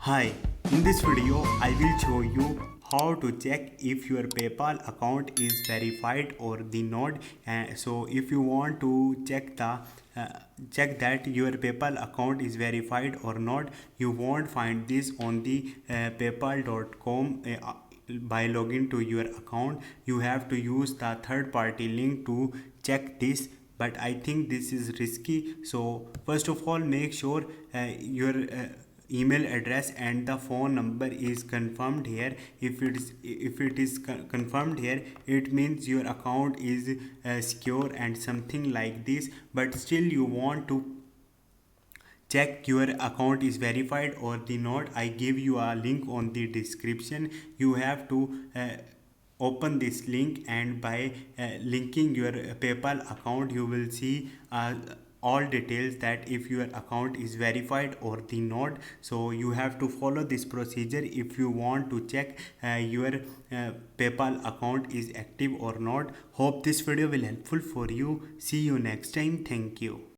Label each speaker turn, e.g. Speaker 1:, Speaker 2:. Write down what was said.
Speaker 1: Hi, in this video I will show you how to check if your PayPal account is verified or the not. So if you want to uh, check that your PayPal account is verified or not, you won't find this on the paypal.com. By login to your account, you have to use the third party link to check this, but I think this is risky. So first of all, make sure your email address and the phone number is confirmed here. If it is confirmed here, it means your account is secure and something like this. But still you want to check your account is verified or the not, I give you a link on the description. You have to open this link, and by linking your PayPal account, you will see all details that if your account is verified or the not. So you have to follow this procedure if you want to check your PayPal account is active or not. Hope this video will helpful for you. See you next time. Thank you.